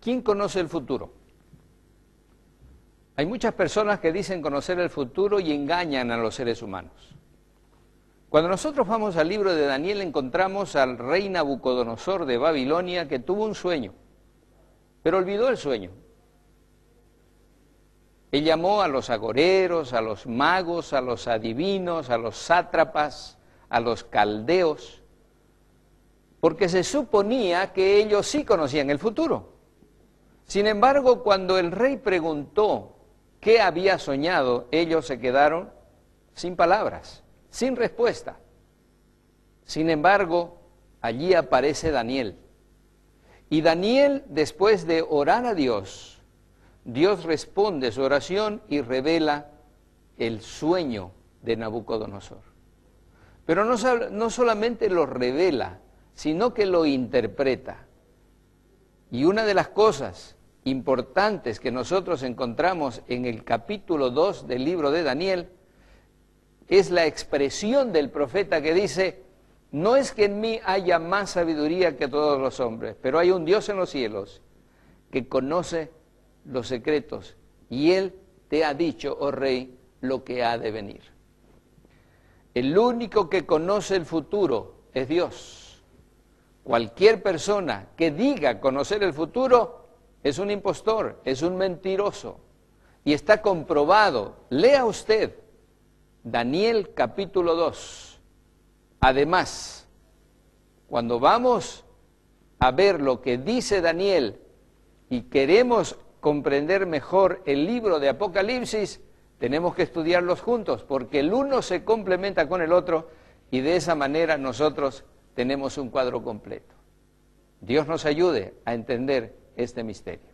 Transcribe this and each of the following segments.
¿Quién conoce el futuro? Hay muchas personas que dicen conocer el futuro y engañan a los seres humanos. Cuando nosotros vamos al libro de Daniel encontramos al rey Nabucodonosor de Babilonia que tuvo un sueño, pero olvidó el sueño. Él llamó a los agoreros, a los magos, a los adivinos, a los sátrapas, a los caldeos, porque se suponía que ellos sí conocían el futuro. Sin embargo, cuando el rey preguntó qué había soñado, ellos se quedaron sin palabras, sin respuesta. Sin embargo, allí aparece Daniel. Y Daniel, después de orar a Dios, Dios responde su oración y revela el sueño de Nabucodonosor. Pero no solamente lo revela, sino que lo interpreta. Y una de las cosas importantes que nosotros encontramos en el capítulo 2 del libro de Daniel es la expresión del profeta que dice: no es que en mí haya más sabiduría que todos los hombres, pero hay un Dios en los cielos que conoce los secretos y Él te ha dicho, oh rey, lo que ha de venir. El único que conoce el futuro es Dios. Cualquier persona que diga conocer el futuro es un impostor, es un mentiroso. Y está comprobado. Lea usted Daniel capítulo 2. Además, cuando vamos a ver lo que dice Daniel y queremos comprender mejor el libro de Apocalipsis, tenemos que estudiarlos juntos, porque el uno se complementa con el otro y de esa manera nosotros tenemos un cuadro completo. Dios nos ayude a entender este misterio.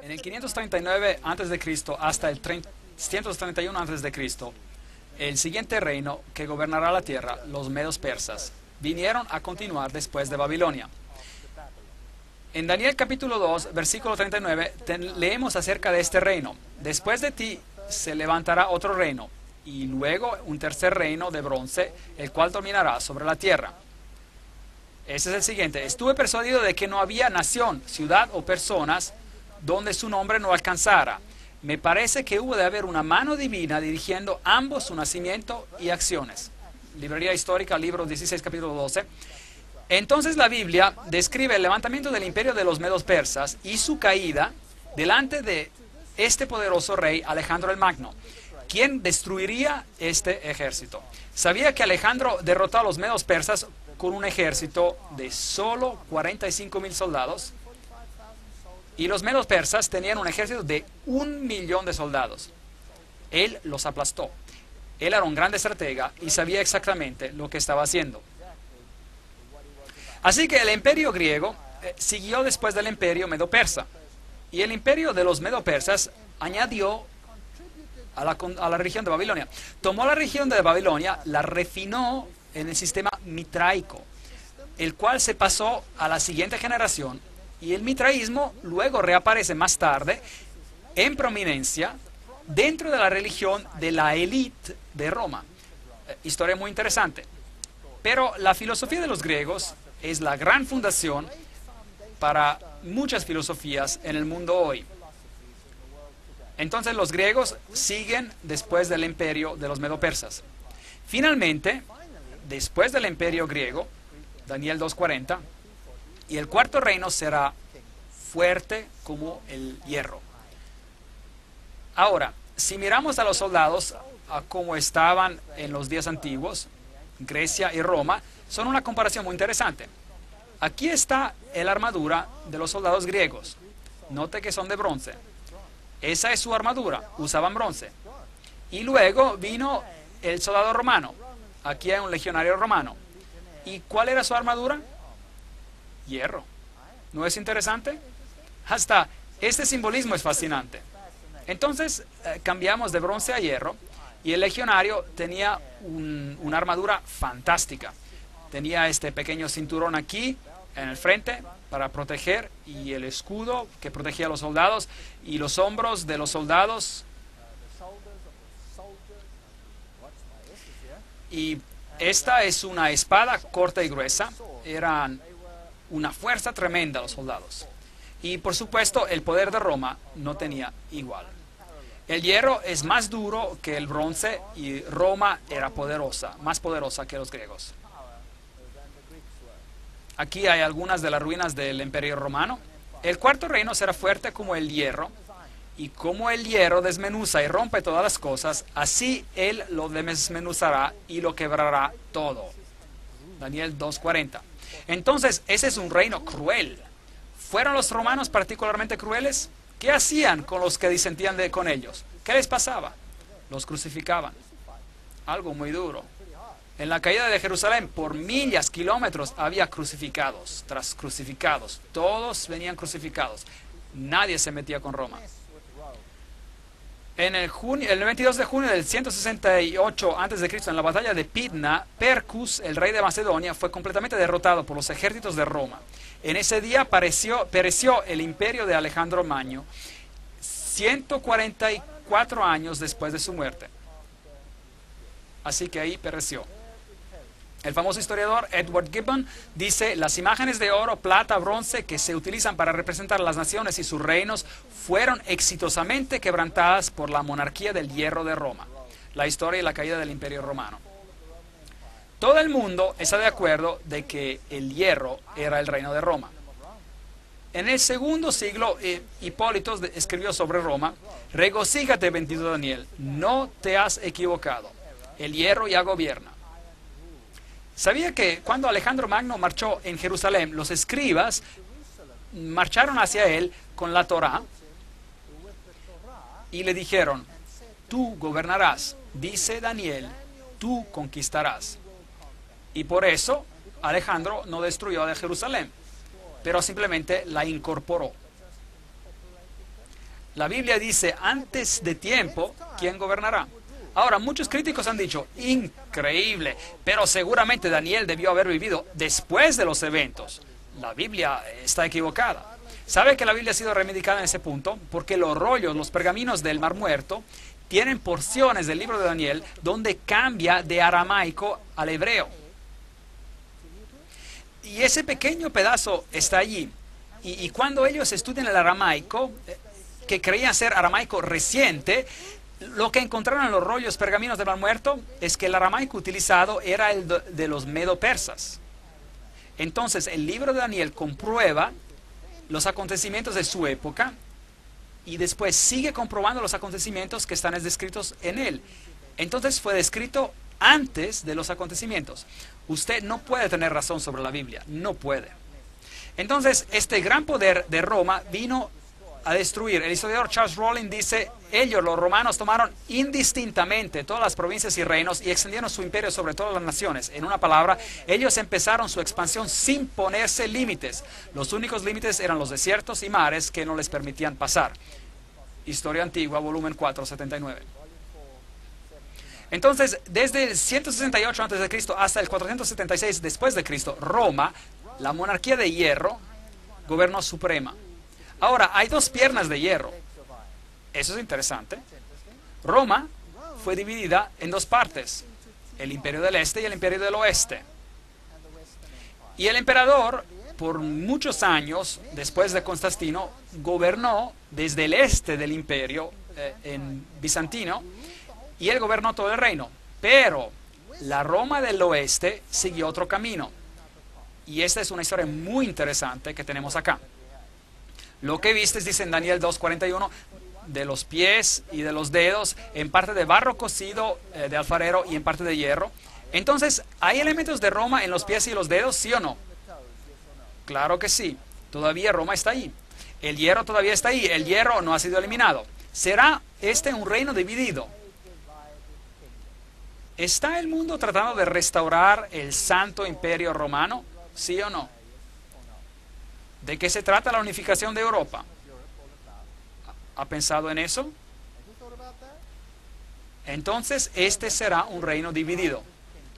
En el 539 a.C. hasta el 331 a.C., el siguiente reino que gobernará la tierra, los medos persas, vinieron a continuar después de Babilonia. En Daniel capítulo 2, versículo 39, leemos acerca de este reino. Después de ti se levantará otro reino, y luego un tercer reino de bronce, el cual dominará sobre la tierra. Ese es el siguiente. Estuve persuadido de que no había nación, ciudad o personas donde su nombre no alcanzara. Me parece que hubo de haber una mano divina dirigiendo ambos su nacimiento y acciones. Librería Histórica, libro 16, capítulo 12. Entonces la Biblia describe el levantamiento del imperio de los medos persas y su caída delante de este poderoso rey Alejandro el Magno, quien destruiría este ejército. Sabía que Alejandro derrotó a los medos persas con un ejército de solo 45,000 soldados, y los medos persas tenían un ejército de 1,000,000 de soldados. Él los aplastó. Él era un gran estratega y sabía exactamente lo que estaba haciendo. Así que el imperio griego siguió después del imperio medo-persa. Y el imperio de los medo-persas añadió a la región de Babilonia. Tomó la región de Babilonia, la refinó en el sistema mitraico, el cual se pasó a la siguiente generación. Y el mitraísmo luego reaparece más tarde en prominencia dentro de la religión de la élite de Roma. Historia muy interesante. Pero la filosofía de los griegos es la gran fundación para muchas filosofías en el mundo hoy. Entonces los griegos siguen después del imperio de los medo-persas. Finalmente, después del imperio griego, Daniel 2:40, y el cuarto reino será fuerte como el hierro. Ahora, si miramos a los soldados a cómo estaban en los días antiguos, Grecia y Roma, son una comparación muy interesante. Aquí está la armadura de los soldados griegos. Note que son de bronce. Esa es su armadura, usaban bronce. Y luego vino el soldado romano. Aquí hay un legionario romano. ¿Y cuál era su armadura? Hierro. ¿No es interesante? Hasta este simbolismo es fascinante. Entonces cambiamos de bronce a hierro y el legionario tenía una armadura fantástica. Tenía este pequeño cinturón aquí en el frente para proteger y el escudo que protegía a los soldados y los hombros de los soldados. Y esta es una espada corta y gruesa. Eran una fuerza tremenda los soldados. Y por supuesto el poder de Roma no tenía igual. El hierro es más duro que el bronce y Roma era poderosa, más poderosa que los griegos. Aquí hay algunas de las ruinas del Imperio Romano. El cuarto reino será fuerte como el hierro, y como el hierro desmenuza y rompe todas las cosas, así él lo desmenuzará y lo quebrará todo. Daniel 2:40. Entonces, ese es un reino cruel. ¿Fueron los romanos particularmente crueles? ¿Qué hacían con los que disentían con ellos? ¿Qué les pasaba? Los crucificaban. Algo muy duro. En la caída de Jerusalén, por millas, kilómetros, había crucificados, tras crucificados. Todos venían crucificados. Nadie se metía con Roma. En el 22 de junio del 168 a.C., en la batalla de Pydna, Percus, el rey de Macedonia, fue completamente derrotado por los ejércitos de Roma. En ese día pereció el imperio de Alejandro Magno, 144 años después de su muerte. Así que ahí pereció. El famoso historiador Edward Gibbon dice: las imágenes de oro, plata, bronce que se utilizan para representar las naciones y sus reinos fueron exitosamente quebrantadas por la monarquía del hierro de Roma. La historia y la caída del Imperio Romano. Todo el mundo está de acuerdo de que el hierro era el reino de Roma. En el segundo siglo, Hipólito escribió sobre Roma: regocíjate, bendito Daniel, no te has equivocado, el hierro ya gobierna. ¿Sabía que cuando Alejandro Magno marchó en Jerusalén, los escribas marcharon hacia él con la Torá y le dijeron: tú gobernarás, dice Daniel, tú conquistarás? Y por eso Alejandro no destruyó de Jerusalén, pero simplemente la incorporó. La Biblia dice: antes de tiempo, ¿quién gobernará? Ahora, muchos críticos han dicho: increíble, pero seguramente Daniel debió haber vivido después de los eventos. La Biblia está equivocada. ¿Sabe que la Biblia ha sido reivindicada en ese punto? Porque los rollos, los pergaminos del Mar Muerto, tienen porciones del libro de Daniel donde cambia de aramaico al hebreo. Y ese pequeño pedazo está allí. Y cuando ellos estudian el aramaico, que creían ser aramaico reciente, lo que encontraron en los rollos pergaminos del Mar Muerto es que el aramaico utilizado era el de los medo-persas. Entonces el libro de Daniel comprueba los acontecimientos de su época y después sigue comprobando los acontecimientos que están descritos en él. Entonces fue descrito antes de los acontecimientos. Usted no puede tener razón sobre la Biblia, no puede. Entonces este gran poder de Roma vino a destruir. El historiador Charles Rowling dice, ellos, los romanos, tomaron indistintamente todas las provincias y reinos y extendieron su imperio sobre todas las naciones. En una palabra, ellos empezaron su expansión sin ponerse límites. Los únicos límites eran los desiertos y mares que no les permitían pasar. Historia Antigua, volumen 4, 79. Entonces, desde el 168 a.C. hasta el 476 después de Cristo, Roma, la monarquía de hierro, gobernó suprema. Ahora, hay dos piernas de hierro. Eso es interesante. Roma fue dividida en dos partes, el imperio del este y el imperio del oeste. Y el emperador, por muchos años, después de Constantino, gobernó desde el este del imperio en bizantino, y él gobernó todo el reino. Pero la Roma del oeste siguió otro camino. Y esta es una historia muy interesante que tenemos acá. Lo que vistes, dice en Daniel 2:41, de los pies y de los dedos, en parte de barro cocido de alfarero y en parte de hierro. Entonces, ¿hay elementos de Roma en los pies y los dedos, sí o no? Claro que sí. Todavía Roma está ahí. El hierro todavía está ahí. El hierro no ha sido eliminado. ¿Será este un reino dividido? ¿Está el mundo tratando de restaurar el Santo Imperio Romano? ¿Sí o no? ¿De qué se trata la unificación de Europa? ¿Ha pensado en eso? Entonces, este será un reino dividido.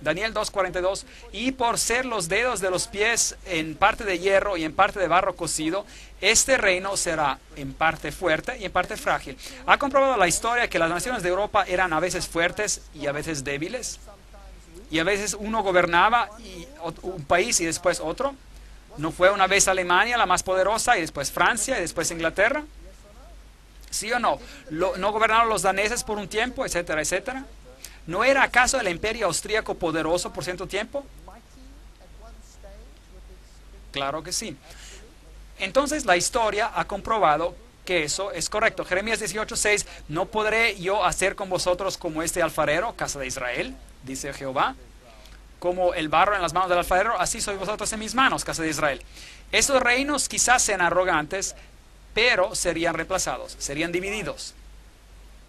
Daniel 2:42, y por ser los dedos de los pies en parte de hierro y en parte de barro cocido, este reino será en parte fuerte y en parte frágil. ¿Ha comprobado la historia que las naciones de Europa eran a veces fuertes y a veces débiles? Y a veces uno gobernaba un país y después otro. ¿No fue una vez Alemania la más poderosa y después Francia y después Inglaterra? ¿Sí o no? ¿No gobernaron los daneses por un tiempo, etcétera, etcétera? ¿No era acaso el imperio austríaco poderoso por cierto tiempo? Claro que sí. Entonces la historia ha comprobado que eso es correcto. Jeremías 18:6, no podré yo hacer con vosotros como este alfarero, casa de Israel, dice Jehová. Como el barro en las manos del alfarero, así sois vosotros en mis manos, casa de Israel. Esos reinos quizás sean arrogantes, pero serían reemplazados, serían divididos.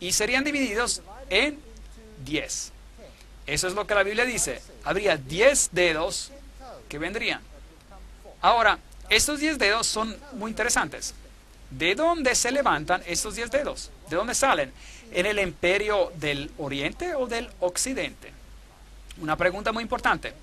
Y serían divididos en 10. Eso es lo que la Biblia dice. Habría 10 dedos que vendrían. Ahora, estos 10 dedos son muy interesantes. ¿De dónde se levantan estos 10 dedos? ¿De dónde salen? ¿En el imperio del oriente o del occidente? Una pregunta muy importante.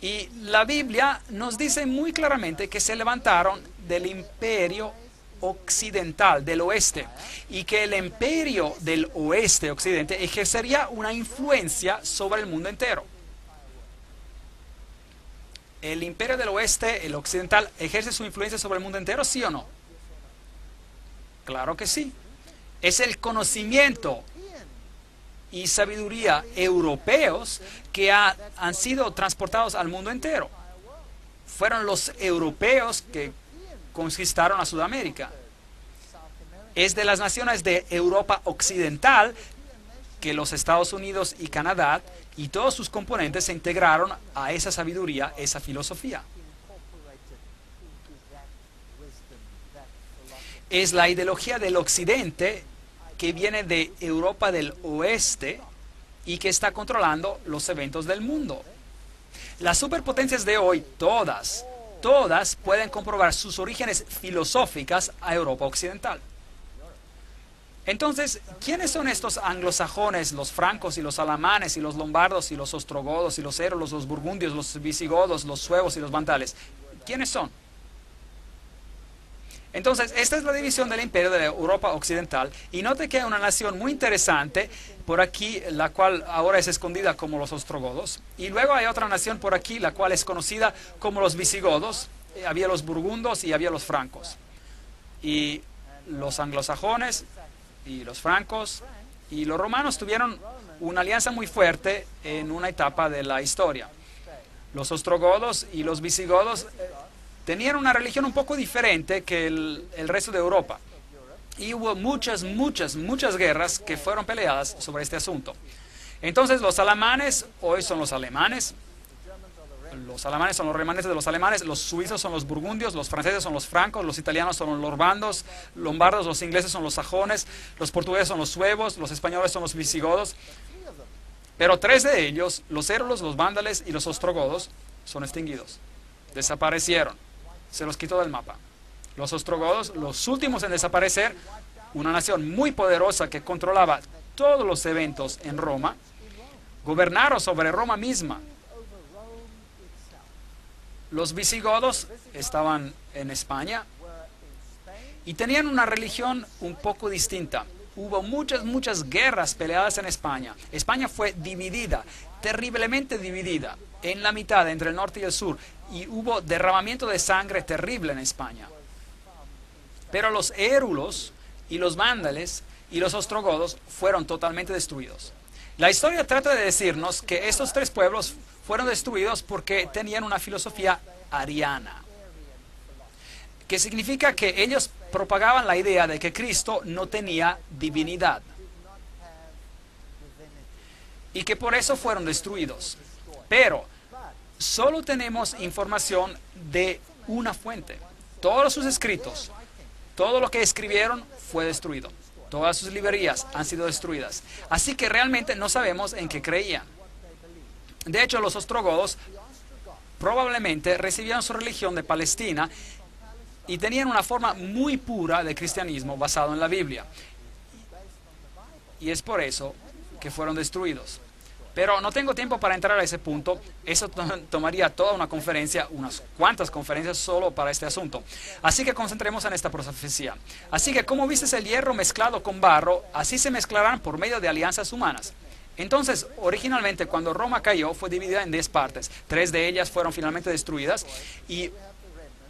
Y la Biblia nos dice muy claramente que se levantaron del imperio occidental, del oeste, y que el imperio del oeste occidente ejercería una influencia sobre el mundo entero. ¿El imperio del oeste, el occidental, ejerce su influencia sobre el mundo entero, sí o no? Claro que sí. Es el conocimiento y sabiduría europeos que han sido transportados al mundo entero. Fueron los europeos que conquistaron a Sudamérica. Es de las naciones de Europa occidental que los Estados Unidos y Canadá y todos sus componentes se integraron a esa sabiduría, esa filosofía. Es la ideología del occidente que viene de Europa del oeste y que está controlando los eventos del mundo. Las superpotencias de hoy, todas pueden comprobar sus orígenes filosóficas a Europa occidental. Entonces, ¿quiénes son estos anglosajones, los francos y los alamanes y los lombardos y los ostrogodos y los érolos, los burgundios, los visigodos, los suevos y los vandales? ¿Quiénes son? Entonces, esta es la división del imperio de Europa occidental. Y note que hay una nación muy interesante por aquí, la cual ahora es escondida como los ostrogodos. Y luego hay otra nación por aquí, la cual es conocida como los visigodos. Había los burgundos y había los francos. Y los anglosajones y los francos y los romanos tuvieron una alianza muy fuerte en una etapa de la historia. Los ostrogodos y los visigodos tenían una religión un poco diferente que el resto de Europa. Y hubo muchas guerras que fueron peleadas sobre este asunto. Entonces los alamanes hoy son los alemanes, Los alemanes son los remanentes de los alemanes, los suizos son los burgundios, los franceses son los francos, los italianos son los lombardos, los ingleses son los sajones, los portugueses son los suevos, los españoles son los visigodos. Pero 3 de ellos, los érulos, los vándalos y los ostrogodos, son extinguidos. Desaparecieron. Se los quitó del mapa. Los ostrogodos, los últimos en desaparecer, una nación muy poderosa que controlaba todos los eventos en Roma, gobernaron sobre Roma misma. Los visigodos estaban en España y tenían una religión un poco distinta. Hubo muchas guerras peleadas en España. España fue dividida, terriblemente dividida, en la mitad entre el norte y el sur. Y hubo derramamiento de sangre terrible en España. Pero los érulos y los vándalos y los ostrogodos fueron totalmente destruidos. La historia trata de decirnos que estos 3 pueblos fueron destruidos porque tenían una filosofía ariana, que significa que ellos propagaban la idea de que Cristo no tenía divinidad y que por eso fueron destruidos. Pero solo tenemos información de una fuente. Todos sus escritos, todo lo que escribieron fue destruido. Todas sus librerías han sido destruidas. Así que realmente no sabemos en qué creían. De hecho, los ostrogodos probablemente recibieron su religión de Palestina y tenían una forma muy pura de cristianismo basado en la Biblia. Y es por eso que fueron destruidos. Pero no tengo tiempo para entrar a ese punto. Eso tomaría toda una conferencia, unas cuantas conferencias solo para este asunto. Así que concentremos en esta profecía. Así que como viste el hierro mezclado con barro, así se mezclarán por medio de alianzas humanas. Entonces, originalmente, cuando Roma cayó, fue dividida en 10 partes. 3 de ellas fueron finalmente destruidas. Y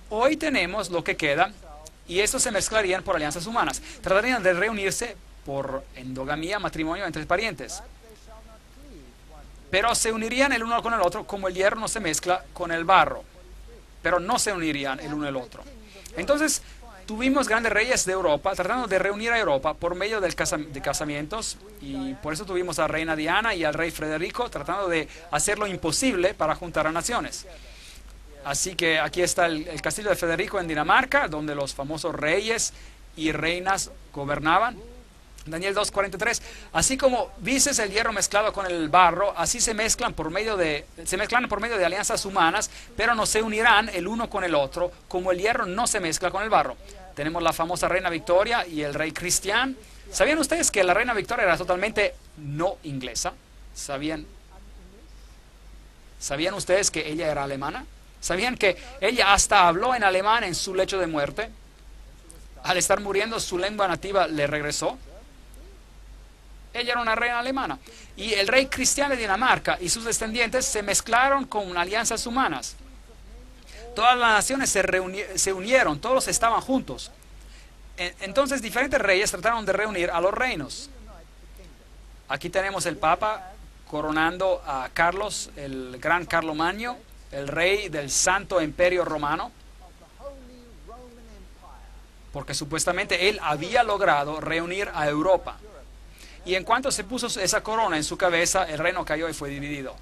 hoy tenemos lo que queda, y estos se mezclarían por alianzas humanas. Tratarían de reunirse por endogamía, matrimonio entre parientes. Pero se unirían el uno con el otro, como el hierro no se mezcla con el barro. Pero no se unirían el uno y el otro. Entonces, tuvimos grandes reyes de Europa tratando de reunir a Europa por medio de casamientos, y por eso tuvimos a la reina Diana y al rey Federico tratando de hacer lo imposible para juntar a naciones. Así que aquí está el castillo de Federico en Dinamarca, donde los famosos reyes y reinas gobernaban. Daniel 2:43, así como vistes el hierro mezclado con el barro, así se mezclan por medio de alianzas humanas, pero no se unirán el uno con el otro, como el hierro no se mezcla con el barro. Tenemos la famosa reina Victoria y el rey Cristián. ¿Sabían ustedes que la reina Victoria era totalmente no inglesa? ¿Sabían ustedes que ella era alemana? ¿Sabían que ella hasta habló en alemán en su lecho de muerte? Al estar muriendo, su lengua nativa le regresó. Ella era una reina alemana. Y el rey Cristián de Dinamarca y sus descendientes se mezclaron con alianzas humanas. Todas las naciones se unieron, todos estaban juntos. Entonces diferentes reyes trataron de reunir a los reinos. Aquí tenemos el Papa coronando a Carlos, el gran Carlomagno, el rey del Santo Imperio Romano, porque supuestamente él había logrado reunir a Europa. Y en cuanto se puso esa corona en su cabeza, el reino cayó y fue dividido.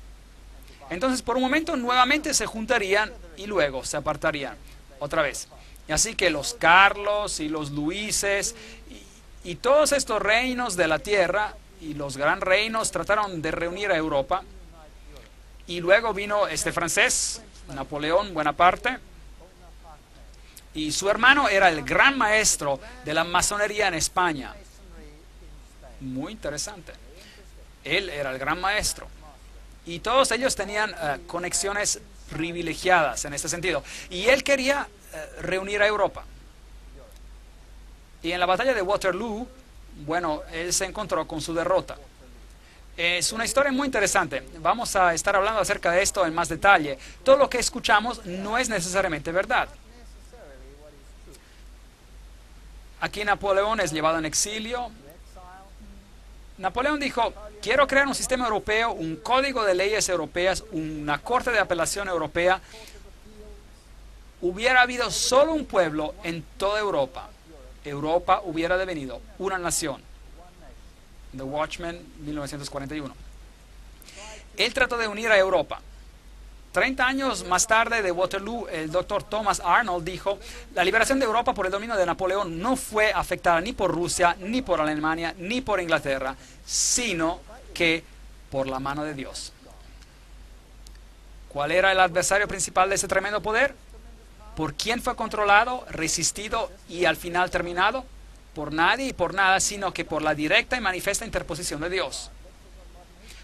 Entonces, por un momento, nuevamente se juntarían y luego se apartarían otra vez. Y así que los Carlos y los Luises y todos estos reinos de la tierra y los gran reinos trataron de reunir a Europa. Y luego vino este francés, Napoleón Bonaparte, y su hermano era el gran maestro de la masonería en España. Muy interesante. Él era el gran maestro. Y todos ellos tenían conexiones privilegiadas en este sentido. Y él quería reunir a Europa. Y en la batalla de Waterloo, bueno, él se encontró con su derrota. Es una historia muy interesante. Vamos a estar hablando acerca de esto en más detalle. Todo lo que escuchamos no es necesariamente verdad. Aquí Napoleón es llevado en exilio. Napoleón dijo, quiero crear un sistema europeo, un código de leyes europeas, una corte de apelación europea. Hubiera habido solo un pueblo en toda Europa. Europa hubiera devenido una nación. The Watchman, 1941. Él trató de unir a Europa. 30 años más tarde de Waterloo, el doctor Thomas Arnold dijo: la liberación de Europa por el dominio de Napoleón no fue afectada ni por Rusia, ni por Alemania, ni por Inglaterra, sino que por la mano de Dios. ¿Cuál era el adversario principal de ese tremendo poder? ¿Por quién fue controlado, resistido y al final terminado? Por nadie y por nada, sino que por la directa y manifiesta interposición de Dios.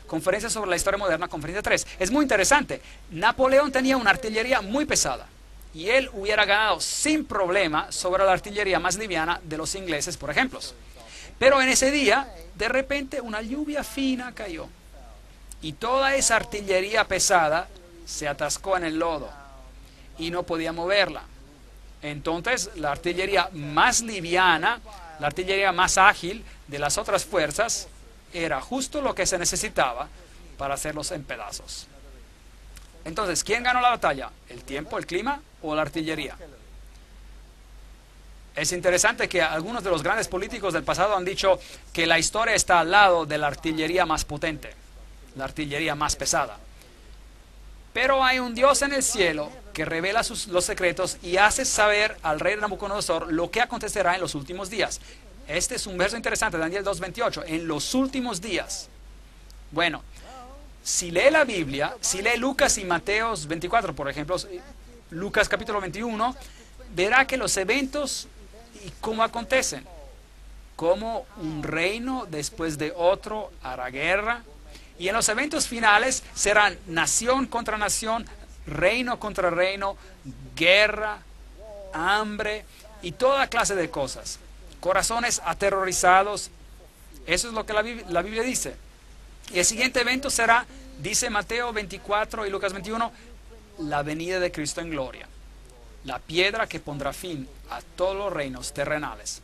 Conferencia sobre la historia moderna, conferencia 3. Es muy interesante. Napoleón tenía una artillería muy pesada y él hubiera ganado sin problema sobre la artillería más liviana de los ingleses, por ejemplo. Pero en ese día, de repente, una lluvia fina cayó y toda esa artillería pesada se atascó en el lodo y no podía moverla. Entonces, la artillería más liviana, la artillería más ágil de las otras fuerzas, era justo lo que se necesitaba para hacerlos en pedazos. Entonces, ¿quién ganó la batalla? ¿El tiempo, el clima o la artillería? Es interesante que algunos de los grandes políticos del pasado han dicho que la historia está al lado de la artillería más potente, la artillería más pesada. Pero hay un Dios en el cielo que revela los secretos y hace saber al rey Nabucodonosor lo que acontecerá en los últimos días. Este es un verso interesante, Daniel 2:28, en los últimos días. Bueno, si lee la Biblia, si lee Lucas y Mateos 24, por ejemplo, Lucas capítulo 21, verá que los eventos y cómo acontecen, como un reino después de otro hará guerra, y en los eventos finales serán nación contra nación, reino contra reino, guerra, hambre y toda clase de cosas. Corazones aterrorizados. Eso es lo que la Biblia dice. Y el siguiente evento será, dice Mateo 24 y Lucas 21, la venida de Cristo en gloria. La piedra que pondrá fin a todos los reinos terrenales.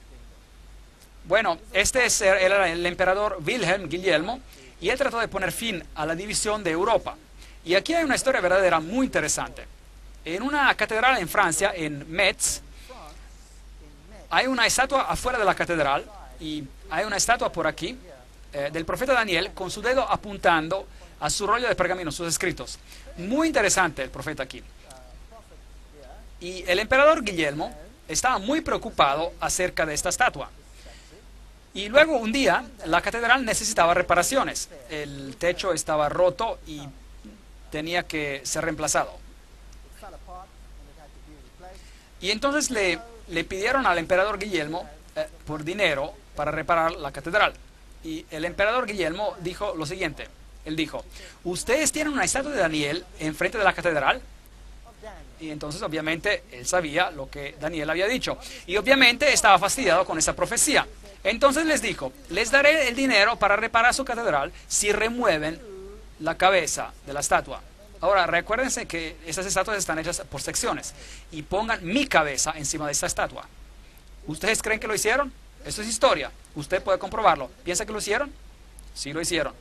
Bueno, este era el emperador Guillermo, y él trató de poner fin a la división de Europa. Y aquí hay una historia verdadera muy interesante. En una catedral en Francia, en Metz, hay una estatua afuera de la catedral, y hay una estatua por aquí, del profeta Daniel, con su dedo apuntando a su rollo de pergamino, sus escritos. Muy interesante el profeta aquí. Y el emperador Guillermo estaba muy preocupado acerca de esta estatua. Y luego un día, la catedral necesitaba reparaciones. El techo estaba roto y tenía que ser reemplazado. Y entonces le pidieron al emperador Guillermo por dinero para reparar la catedral. Y el emperador Guillermo dijo lo siguiente. Él dijo: ¿ustedes tienen una estatua de Daniel enfrente de la catedral? Y entonces obviamente él sabía lo que Daniel había dicho. Y obviamente estaba fastidiado con esa profecía. Entonces les dijo: les daré el dinero para reparar su catedral si remueven la cabeza de la estatua. Ahora, recuérdense que esas estatuas están hechas por secciones. Y pongan mi cabeza encima de esta estatua. ¿Ustedes creen que lo hicieron? Eso es historia. Usted puede comprobarlo. ¿Piensa que lo hicieron? Sí lo hicieron.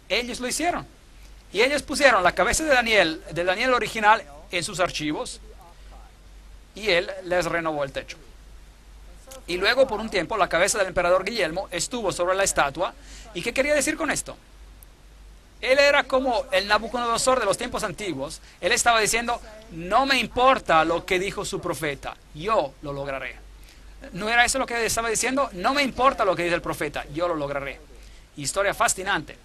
Ellos lo hicieron. Y ellos pusieron la cabeza de Daniel original en sus archivos. Y él les renovó el techo. Y luego, por un tiempo, la cabeza del emperador Guillermo estuvo sobre la estatua. ¿Y qué quería decir con esto? Él era como el Nabucodonosor de los tiempos antiguos. Él estaba diciendo: no me importa lo que dijo su profeta, yo lo lograré. ¿No era eso lo que estaba diciendo? No me importa lo que dice el profeta, yo lo lograré. Historia fascinante.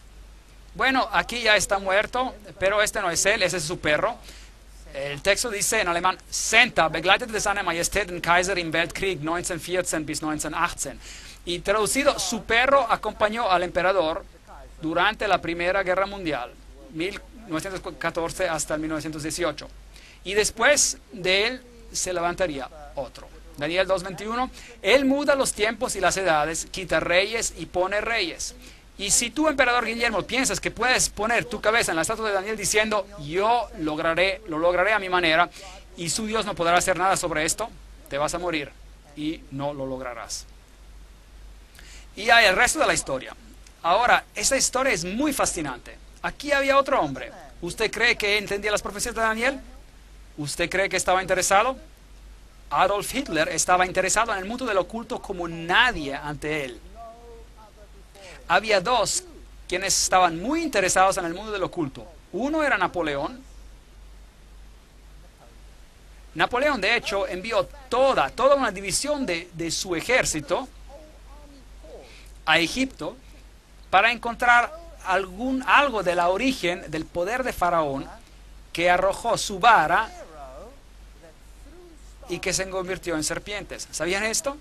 Bueno, aquí ya está muerto, pero este no es él, ese es su perro. El texto dice en alemán: Senta begleitete seine Majestät den Kaiser im Weltkrieg 1914 bis 1918. Y traducido, su perro acompañó al emperador durante la Primera Guerra Mundial, 1914 hasta el 1918. Y después de él se levantaría otro. Daniel 2:21, él muda los tiempos y las edades, quita reyes y pone reyes. Y si tú, emperador Guillermo, piensas que puedes poner tu cabeza en la estatua de Daniel diciendo: yo lo lograré a mi manera, y su Dios no podrá hacer nada sobre esto, te vas a morir y no lo lograrás. Y hay el resto de la historia. Ahora, esa historia es muy fascinante. Aquí había otro hombre. ¿Usted cree que entendía las profecías de Daniel? ¿Usted cree que estaba interesado? Adolf Hitler estaba interesado en el mundo del oculto como nadie ante él. Había dos quienes estaban muy interesados en el mundo del oculto. Uno era Napoleón Napoleón, de hecho, envió toda una división de su ejército a Egipto para encontrar algo de la origen del poder de Faraón, que arrojó su vara y que se convirtió en serpientes. ¿Sabían esto?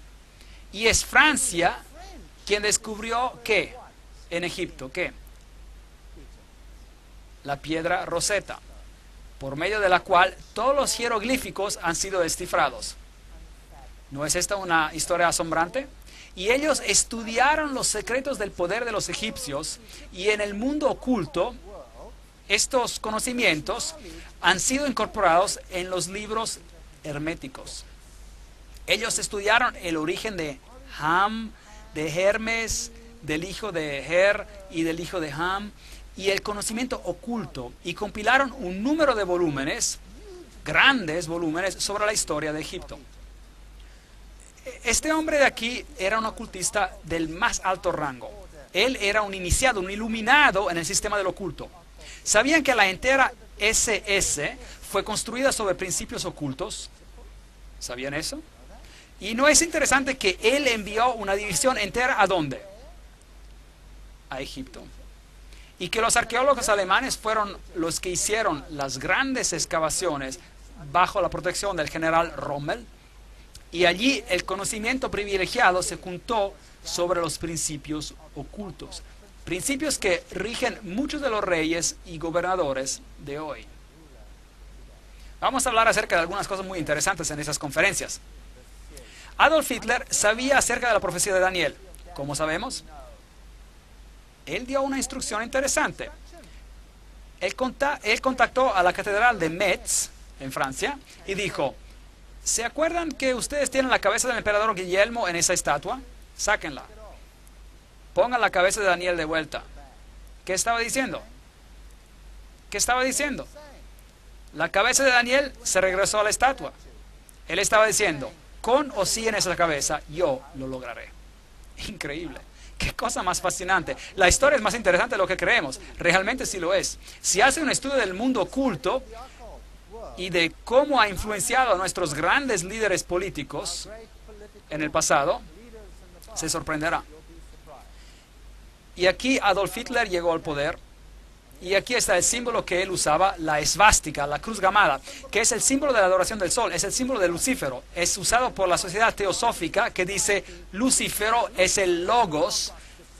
Y es Francia quien descubrió ¿qué? En Egipto, ¿qué? La piedra Rosetta, por medio de la cual todos los jeroglíficos han sido descifrados. ¿No es esta una historia asombrante? Y ellos estudiaron los secretos del poder de los egipcios, y en el mundo oculto estos conocimientos han sido incorporados en los libros herméticos. Ellos estudiaron el origen de Ham, de Hermes, del hijo de Her y del hijo de Ham, y el conocimiento oculto, y compilaron un número de volúmenes, grandes volúmenes, sobre la historia de Egipto. Este hombre de aquí era un ocultista del más alto rango. Él era un iniciado, un iluminado en el sistema del oculto. ¿Sabían que la entera SS fue construida sobre principios ocultos? ¿Sabían eso? Y no es interesante que él envió una división entera ¿a dónde? A Egipto. Y que los arqueólogos alemanes fueron los que hicieron las grandes excavaciones bajo la protección del general Rommel. Y allí el conocimiento privilegiado se juntó sobre los principios ocultos. Principios que rigen muchos de los reyes y gobernadores de hoy. Vamos a hablar acerca de algunas cosas muy interesantes en esas conferencias. Adolf Hitler sabía acerca de la profecía de Daniel. ¿Cómo sabemos? Él dio una instrucción interesante. Él contactó a la catedral de Metz, en Francia, y dijo: ¿se acuerdan que ustedes tienen la cabeza del emperador Guillermo en esa estatua? Sáquenla. Pongan la cabeza de Daniel de vuelta. ¿Qué estaba diciendo? ¿Qué estaba diciendo? La cabeza de Daniel se regresó a la estatua. Él estaba diciendo: con o sin esa cabeza, yo lo lograré. Increíble. Qué cosa más fascinante. La historia es más interesante de lo que creemos. Realmente sí lo es. Si hace un estudio del mundo oculto y de cómo ha influenciado a nuestros grandes líderes políticos en el pasado, se sorprenderá. Y aquí Adolf Hitler llegó al poder. Y aquí está el símbolo que él usaba, la esvástica, la cruz gamada, que es el símbolo de la adoración del sol, es el símbolo de Lucífero. Es usado por la sociedad teosófica que dice: Lucífero es el logos,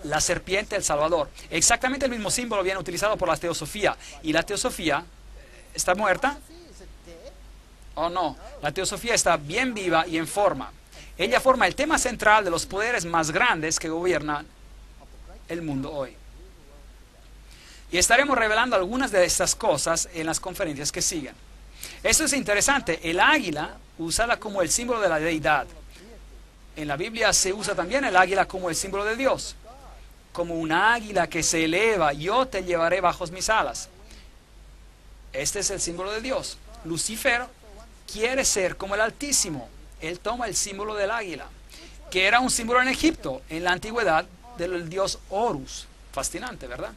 la serpiente, el salvador. Exactamente el mismo símbolo viene utilizado por la teosofía. ¿Y la teosofía está muerta? Oh no, la teosofía está bien viva y en forma. Ella forma el tema central de los poderes más grandes que gobiernan el mundo hoy. Y estaremos revelando algunas de estas cosas en las conferencias que siguen. Esto es interesante. El águila, usada como el símbolo de la deidad. En la Biblia se usa también el águila como el símbolo de Dios. Como una águila que se eleva: yo te llevaré bajo mis alas. Este es el símbolo de Dios. Lucifer quiere ser como el Altísimo. Él toma el símbolo del águila, que era un símbolo en Egipto, en la antigüedad, del dios Horus. Fascinante, ¿verdad?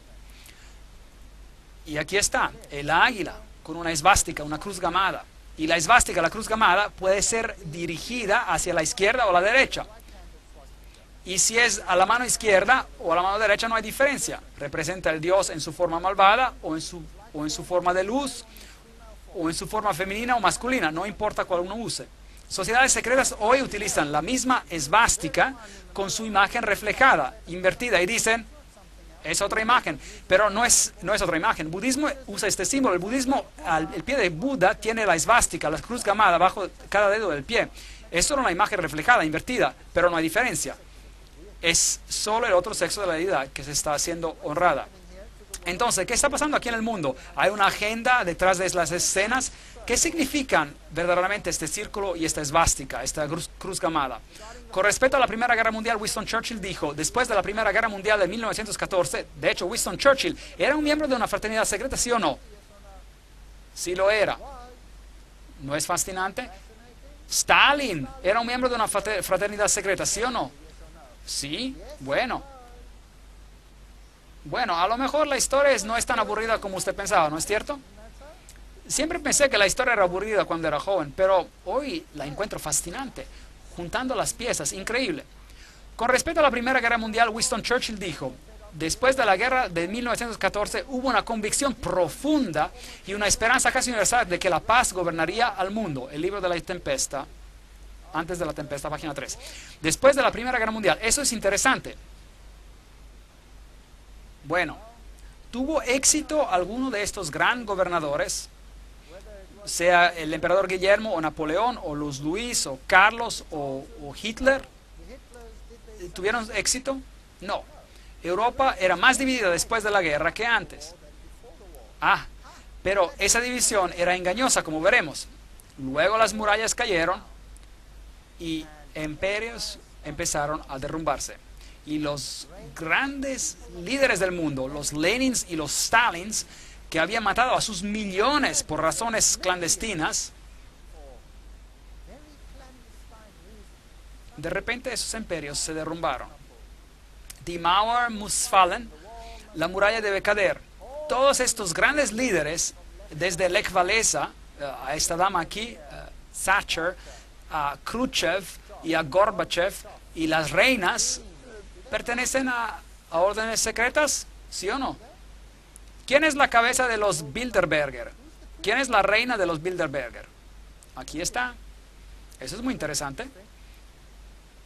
Y aquí está, el águila con una esvástica, una cruz gamada. Y la esvástica, la cruz gamada, puede ser dirigida hacia la izquierda o la derecha. Y si es a la mano izquierda o a la mano derecha, no hay diferencia. Representa al Dios en su forma malvada o en su forma de luz, o en su forma femenina o masculina, no importa cuál uno use. Sociedades secretas hoy utilizan la misma esvástica con su imagen reflejada, invertida, y dicen: es otra imagen, pero no es otra imagen. El budismo usa este símbolo. El budismo, el pie de Buda tiene la esvástica, la cruz gamada bajo cada dedo del pie. Es solo una imagen reflejada, invertida, pero no hay diferencia. Es solo el otro sexo de la deidad que se está haciendo honrada. Entonces, ¿qué está pasando aquí en el mundo? Hay una agenda detrás de las escenas. ¿Qué significan verdaderamente este círculo y esta esvástica, esta cruz gamada? Con respecto a la Primera Guerra Mundial, Winston Churchill dijo, después de la Primera Guerra Mundial de 1914, de hecho, Winston Churchill era un miembro de una fraternidad secreta, ¿sí o no? Sí lo era. ¿No es fascinante? Stalin era un miembro de una fraternidad secreta, ¿sí o no? Sí, bueno. Bueno, a lo mejor la historia no es tan aburrida como usted pensaba, ¿no es cierto? Siempre pensé que la historia era aburrida cuando era joven, pero hoy la encuentro fascinante, juntando las piezas, increíble. Con respecto a la Primera Guerra Mundial, Winston Churchill dijo: después de la guerra de 1914 hubo una convicción profunda y una esperanza casi universal de que la paz gobernaría al mundo. El libro de la tempestad, antes de la tempestad, página 3. Después de la Primera Guerra Mundial, eso es interesante. Bueno, ¿tuvo éxito alguno de estos gran gobernadores? Sea el emperador Guillermo o Napoleón o Luis o Carlos o Hitler. ¿Tuvieron éxito? No. Europa era más dividida después de la guerra que antes. Pero esa división era engañosa, como veremos. Luego las murallas cayeron y imperios empezaron a derrumbarse. Y los grandes líderes del mundo, los Lenins y los Stalins, que habían matado a sus millones por razones clandestinas, de repente esos imperios se derrumbaron. Die Mauer muss fallen, la muralla debe caer. Todos estos grandes líderes, desde Lech Walesa, a esta dama aquí, Thatcher, a Khrushchev y a Gorbachev, y las reinas, ¿pertenecen a órdenes secretas? ¿Sí o no? ¿Quién es la cabeza de los Bilderberger? ¿Quién es la reina de los Bilderberger? Aquí está. Eso es muy interesante.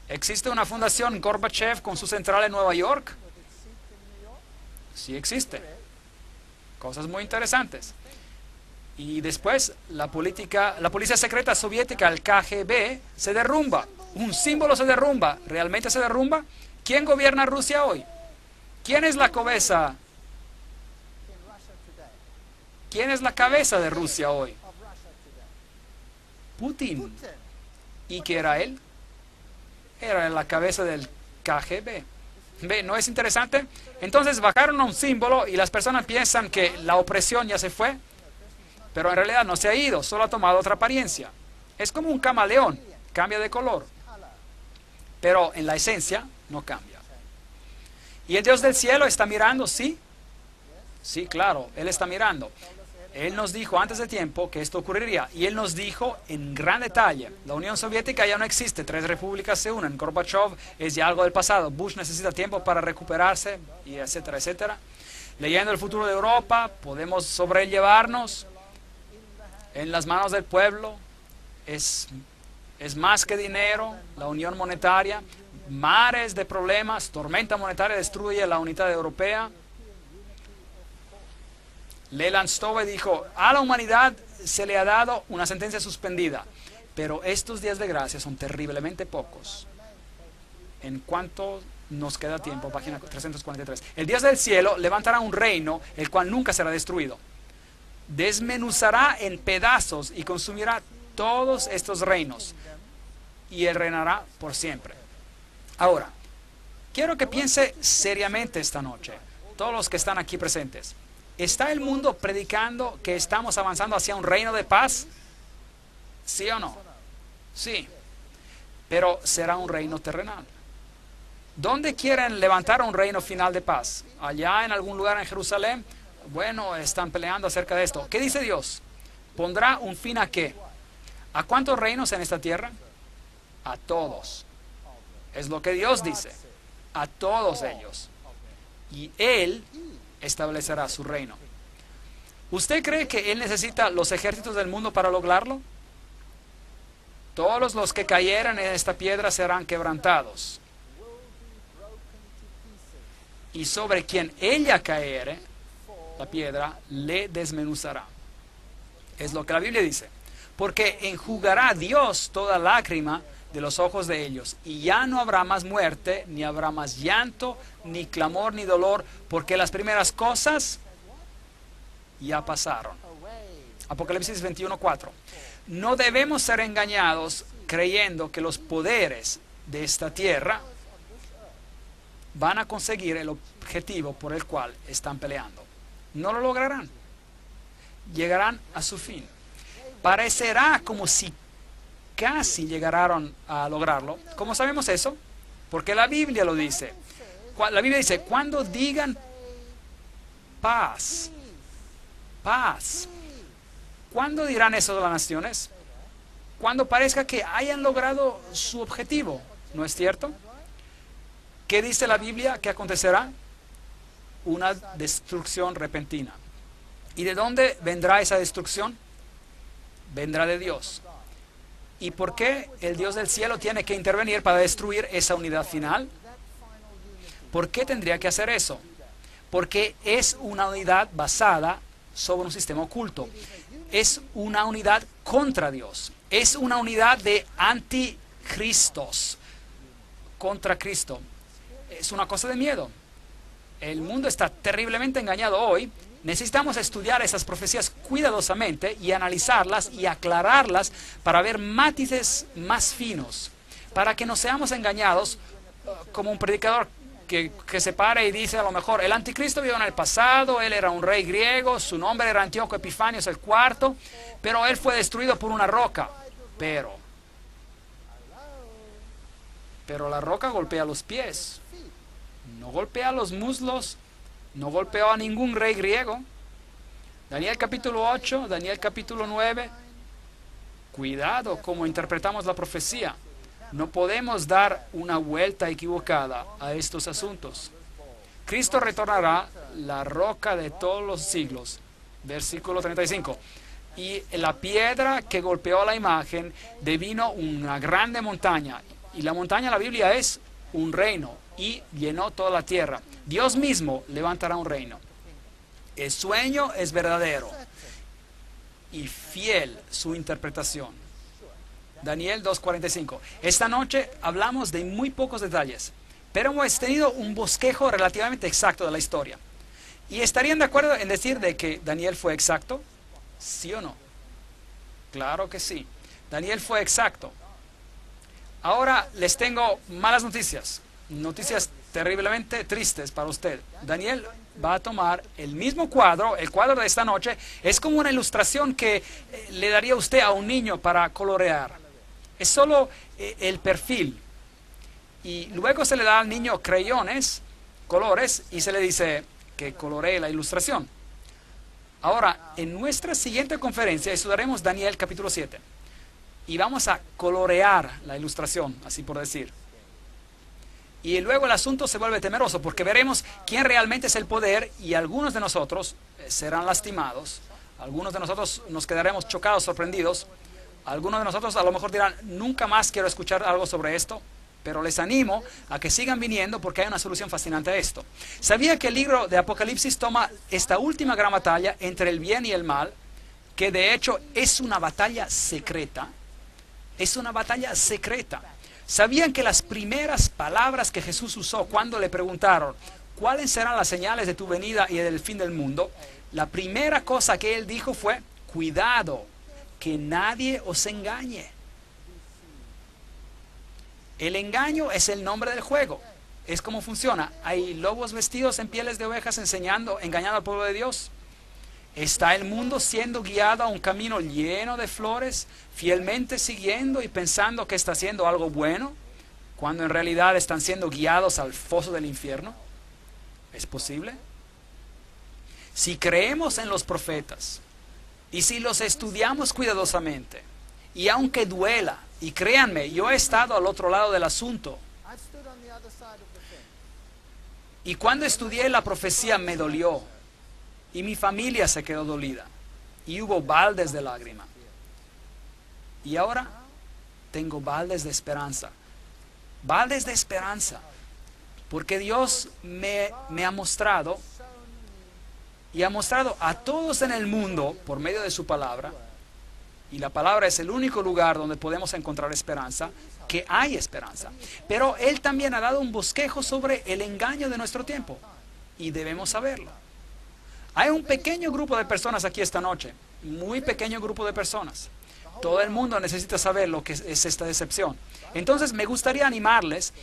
¿Existe una fundación Gorbachev con su central en Nueva York? Sí existe. Cosas muy interesantes. Y después la policía secreta soviética, el KGB, se derrumba. Un símbolo se derrumba. ¿Realmente se derrumba? ¿Quién gobierna Rusia hoy? ¿Quién es la cabeza? ¿Quién es la cabeza de Rusia hoy? Putin. ¿Y qué era él? Era la cabeza del KGB. ¿Ve? ¿No es interesante? Entonces bajaron a un símbolo y las personas piensan que la opresión ya se fue, pero en realidad no se ha ido, solo ha tomado otra apariencia. Es como un camaleón, cambia de color, pero en la esencia no cambia. ¿Y el Dios del cielo está mirando? Sí. Sí, claro, Él está mirando. Él nos dijo antes de tiempo que esto ocurriría, y Él nos dijo en gran detalle: la Unión Soviética ya no existe, 3 repúblicas se unen, Gorbachev es ya algo del pasado, Bush necesita tiempo para recuperarse, y etcétera, etcétera. Leyendo el futuro de Europa, podemos sobrellevarnos en las manos del pueblo. Es más que dinero, la unión monetaria, mares de problemas, tormenta monetaria destruye la unidad europea. Leland Stove dijo: a la humanidad se le ha dado una sentencia suspendida, pero estos días de gracia son terriblemente pocos. En cuanto nos queda tiempo, página 343. El Dios del cielo levantará un reino, el cual nunca será destruido. Desmenuzará en pedazos y consumirá todos estos reinos, y Él reinará por siempre. Ahora, quiero que piense seriamente esta noche, todos los que están aquí presentes. ¿Está el mundo predicando que estamos avanzando hacia un reino de paz? ¿Sí o no? Sí. Pero será un reino terrenal. ¿Dónde quieren levantar un reino final de paz? ¿Allá en algún lugar en Jerusalén? Bueno, están peleando acerca de esto. ¿Qué dice Dios? ¿Pondrá un fin a qué? ¿A cuántos reinos en esta tierra? A todos. Es lo que Dios dice. A todos ellos. Y Él establecerá su reino. ¿Usted cree que Él necesita los ejércitos del mundo para lograrlo? Todos los que cayeran en esta piedra serán quebrantados. Y sobre quien ella caere, la piedra, le desmenuzará. Es lo que la Biblia dice. Porque enjugará Dios toda lágrima de los ojos de ellos, y ya no habrá más muerte, ni habrá más llanto, ni clamor, ni dolor, porque las primeras cosas ya pasaron. Apocalipsis 21:4. No debemos ser engañados creyendo que los poderes de esta tierra van a conseguir el objetivo por el cual están peleando. No lo lograrán. Llegarán a su fin. Parecerá como si casi llegaron a lograrlo. ¿Cómo sabemos eso? Porque la Biblia lo dice. La Biblia dice: cuando digan paz, paz, ¿Cuándo dirán eso de las naciones? Cuando parezca que hayan logrado su objetivo, ¿no es cierto? ¿Qué dice la Biblia que acontecerá? Una destrucción repentina. ¿Y de dónde vendrá esa destrucción? Vendrá de Dios. ¿Y por qué el Dios del cielo tiene que intervenir para destruir esa unidad final? ¿Por qué tendría que hacer eso? Porque es una unidad basada sobre un sistema oculto. Es una unidad contra Dios. Es una unidad de anticristos contra Cristo. Es una cosa de miedo. El mundo está terriblemente engañado hoy. Necesitamos estudiar esas profecías cuidadosamente y analizarlas y aclararlas para ver matices más finos, para que no seamos engañados como un predicador que se para y dice a lo mejor, el anticristo vivió en el pasado, él era un rey griego, su nombre era Antíoco Epifanios el cuarto, pero él fue destruido por una roca. Pero la roca golpea los pies, no golpea los muslos, no golpeó a ningún rey griego. Daniel capítulo 8, Daniel capítulo 9. Cuidado cómo interpretamos la profecía. No podemos dar una vuelta equivocada a estos asuntos. Cristo retornará, la roca de todos los siglos. Versículo 35. Y la piedra que golpeó la imagen devino una grande montaña. Y la montaña, la Biblia, es un reino y llenó toda la tierra. Dios mismo levantará un reino. El sueño es verdadero y fiel su interpretación. Daniel 2:45. Esta noche hablamos de muy pocos detalles, pero hemos tenido un bosquejo relativamente exacto de la historia. ¿Y estarían de acuerdo en decir de que Daniel fue exacto? ¿Sí o no? Claro que sí. Daniel fue exacto. Ahora les tengo malas noticias. Noticias terriblemente tristes para usted. Daniel va a tomar el mismo cuadro, el cuadro de esta noche. Es como una ilustración que le daría a usted a un niño para colorear. Es solo el perfil. Y luego se le da al niño crayones, colores, y se le dice que coloree la ilustración. Ahora, en nuestra siguiente conferencia estudiaremos Daniel capítulo 7. Y vamos a colorear la ilustración, así por decir. Y luego el asunto se vuelve temeroso porque veremos quién realmente es el poder y algunos de nosotros serán lastimados. Algunos de nosotros nos quedaremos chocados, sorprendidos. Algunos de nosotros a lo mejor dirán, nunca más quiero escuchar algo sobre esto. Pero les animo a que sigan viniendo porque hay una solución fascinante a esto. ¿Sabía que el libro de Apocalipsis toma esta última gran batalla entre el bien y el mal? Que de hecho es una batalla secreta. Es una batalla secreta. ¿Sabían que las primeras palabras que Jesús usó cuando le preguntaron cuáles serán las señales de tu venida y del fin del mundo? La primera cosa que él dijo fue, cuidado, que nadie os engañe. El engaño es el nombre del juego. Es como funciona. Hay lobos vestidos en pieles de ovejas engañando al pueblo de Dios. ¿Está el mundo siendo guiado a un camino lleno de flores, fielmente siguiendo y pensando que está haciendo algo bueno, cuando en realidad están siendo guiados al foso del infierno? ¿Es posible? Si creemos en los profetas y si los estudiamos cuidadosamente, y aunque duela, y créanme, yo he estado al otro lado del asunto, y cuando estudié la profecía me dolió, y mi familia se quedó dolida. Y hubo baldes de lágrima. Y ahora tengo baldes de esperanza. Baldes de esperanza. Porque Dios me ha mostrado y ha mostrado a todos en el mundo por medio de su palabra. Y la palabra es el único lugar donde podemos encontrar esperanza, que hay esperanza. Pero Él también ha dado un bosquejo sobre el engaño de nuestro tiempo. Y debemos saberlo. Hay un pequeño grupo de personas aquí esta noche, muy pequeño grupo de personas. Todo el mundo necesita saber lo que es esta decepción. Entonces me gustaría animarles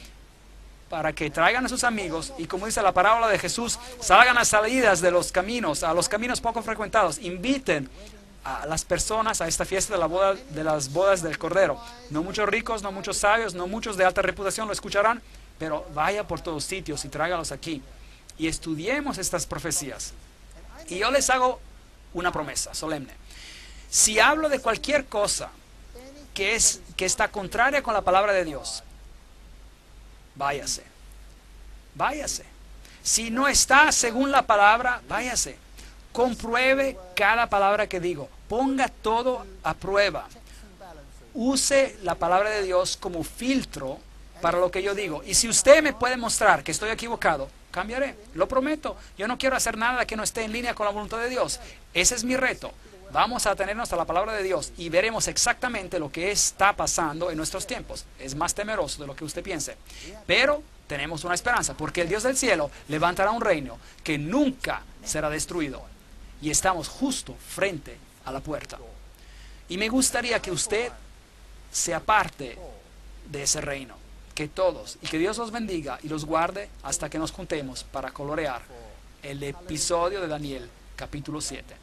para que traigan a sus amigos y, como dice la parábola de Jesús, salgan a salidas de los caminos, a los caminos poco frecuentados. Inviten a las personas a esta fiesta de las bodas del Cordero. No muchos ricos, no muchos sabios, no muchos de alta reputación lo escucharán, pero vaya por todos sitios y tráigalos aquí. Y estudiemos estas profecías. Y yo les hago una promesa solemne. Si hablo de cualquier cosa que está contraria con la palabra de Dios, váyase. Váyase. Si no está según la palabra, váyase. Compruebe cada palabra que digo. Ponga todo a prueba. Use la palabra de Dios como filtro para lo que yo digo. Y si usted me puede mostrar que estoy equivocado, cambiaré. Lo prometo. Yo no quiero hacer nada que no esté en línea con la voluntad de Dios. Ese es mi reto. Vamos a atenernos a la palabra de Dios y veremos exactamente lo que está pasando en nuestros tiempos. Es más temeroso de lo que usted piense. Pero tenemos una esperanza, porque el Dios del cielo levantará un reino que nunca será destruido. Y estamos justo frente a la puerta. Y me gustaría que usted sea parte de ese reino. Que todos, y que Dios los bendiga y los guarde hasta que nos juntemos para colorear el episodio de Daniel, capítulo 7.